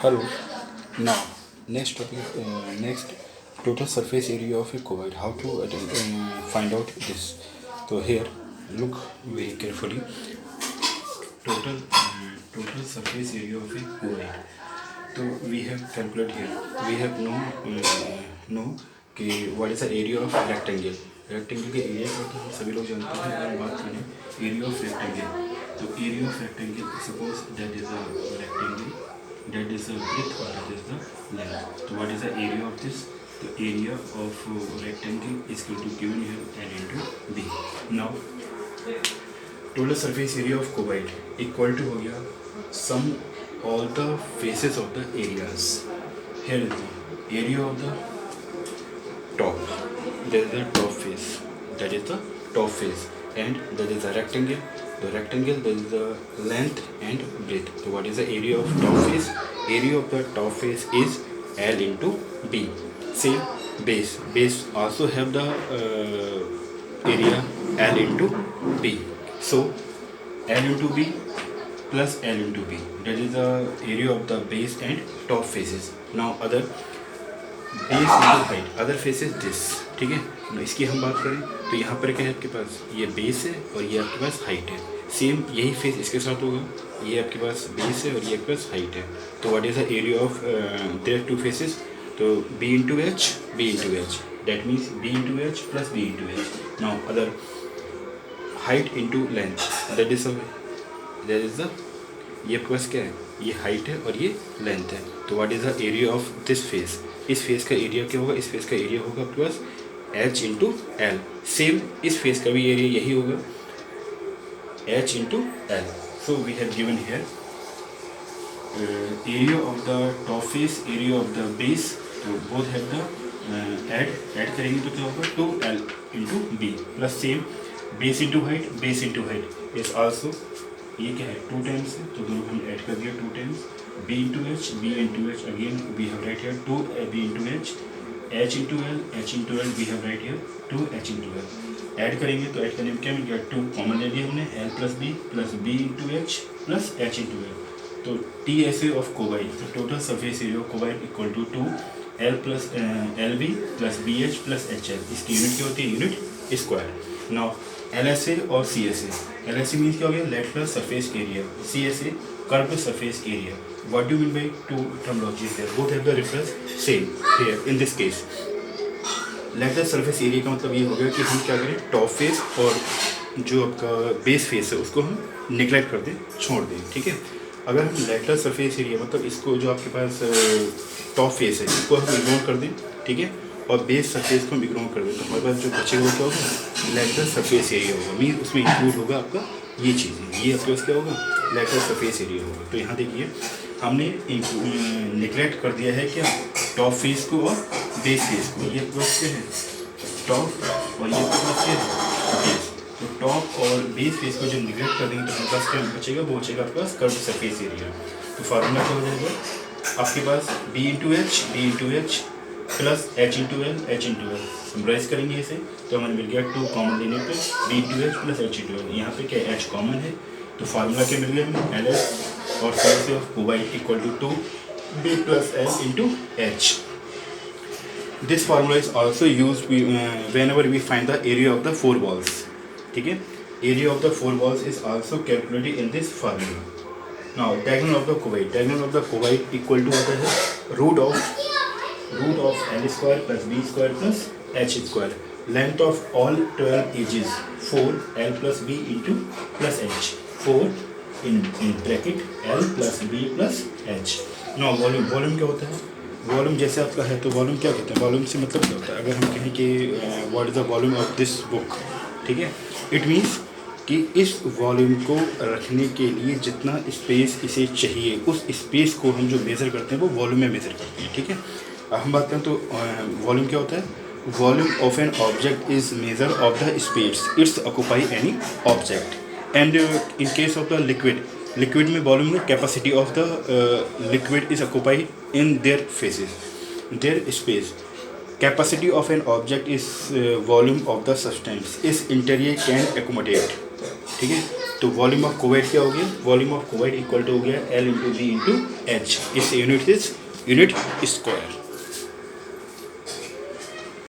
Hello. Now, next topic. Next, total surface area of a cubite. How to find out this? So here, look very carefully. Total surface area of a cubite. So we have calculated here. We have know कि what is the area of rectangle. Rectangle के area का तो हम सभी लोग जानते हैं. अगर बात करें एरिया ऑफ रेक्टेंगल, तो area of rectangle suppose that is a rectangle, that is the width or that is the length. So what is the area of this? The area of rectangle is equal to given here L into B. Now total surface area of cubite equal to हो गया sum all the faces of the areas. Here is the area of the top, that is the top face, that is the top face, and that is the rectangle. The rectangle, that is the length and breadth. So what is the area of top face? Area of the top face is L into B. Same base. Base also have the area L into B. So L into B plus L into B. That is the area of the base and top faces. Now other base into height. Other face is this. ठीक है. इसकी हम बात करें तो यहाँ पर क्या है आपके पास, ये बेस है और ये आपके पास हाइट है. सेम यही फेस इसके साथ होगा. ये आपके पास बेस है और ये आपके पास हाइट है. तो what is the area of their two faces? तो B into H, B into H, that means B into H plus B into H. Now other height into length, that is the, ये आपके पास क्या है, ये height है और ये length है. तो what is the area of this face? इस फेस का एरिया क्या होगा? इस फेस का एरिया होगा आपके पास h इंटू एल. सेम इस फेस का भी एरिया यही होगा h into L. So we have given here area of the top face, area of the base. तो बोथ हैव द ऐड करेंगे तो क्या होगा 2l into B plus same base into height, base into height is also, ये क्या है 2 times है तो दोनों हम ऐड कर दिया 2 times. b into H, b into H, again we have write here 2b into H, h into L, h into L, we have write here 2h into L. Add करेंगे तो add करने में क्या मिल गया 2 common ले लिया हमने, l plus b into H plus h into L. तो T S A of cuboid, तो total surface area of cuboid equal to 2l plus L B plus B H plus H L. इसकी unit क्या होती है? Unit square. Now L S A और C S A. L S A means क्या हो गया? Lateral surface area. C S A curve surface area. What do you mean by two terminologies there? Both have the reference same here in this case. Lateral surface area का मतलब ये हो गया कि हम क्या करें, टॉप फेस और जो आपका बेस फेस है उसको हम निगलेक्ट कर दें, छोड़ दें. ठीक है. अगर हम लेटरल सरफेस एरिया मतलब इसको जो आपके पास टॉप फेस है इसको हम इग्नोर कर दें, ठीक है, और बेस सरफेस को हम इग्नोर कर दें, तो हमारे पास जो बचेगा वो क्या होगा? लेटरल सरफेस एरिया होगा. मीन उसमें इंक्लूड होगा आपका ये चीज़ें. ये आपके पास क्या होगा? लेटरल सरफेस एरिया होगा. तो यहाँ देखिए हमने निगलेक्ट कर दिया है क्या? टॉप फेस को और बेस फेस को. ये प्लस क्या है? टॉप और ये प्लस क्या है? बेस. तो टॉप और बेस फेस को जब निगलेक्ट कर देंगे तो हमारे पास क्या बचेगा? वो बचेगा आपके पास कर्व सरफेस एरिया. तो फार्मूला क्या हो जाएगा आपके पास? B into H plus H into L, H into L. Summarize करेंगे इसे तो हमें मिल गया 2 कॉमन लेने पे B into H plus H into L. यहाँ पे क्या एच कॉमन है तो फार्मूला क्या मिल गया हमें? एल एस और surface of cuboid equal to 2b plus L into H. This formula is also use whenever we find the area of the 4 walls. ठीक है. Area of the 4 walls is also calculated in this formula. Now diagonal of the cuboid. Diagonal of the cuboid equal to होता है root of L square plus B square plus H square. Length of all 12 edges 4l plus B into plus H. 4 in bracket l plus B plus H. No volume. Volume क्या होता है? Volume जैसे आपका है तो volume क्या कहते हैं? वॉल्यूम से मतलब क्या होता है? अगर हम कहें कि what is the volume of this book, ठीक है, इट मीन्स कि इस वॉल्यूम को रखने के लिए जितना स्पेस इसे चाहिए उस स्पेस को हम जो मेज़र करते हैं वो वॉल्यूम में मेज़र करते हैं. ठीक है. अब हम बात करें तो वॉल्यूम क्या होता है? Volume of an object is measure of the space its occupy any object. And in case of the liquid में वॉल्यूम में capacity of the liquid is occupy in their faces, their space. Capacity of an object is volume of the substance is interior can accommodate. ठीक है. तो volume of cuboid क्या हो गया, volume of cuboid equal to हो गया L into B into H, इस unit square.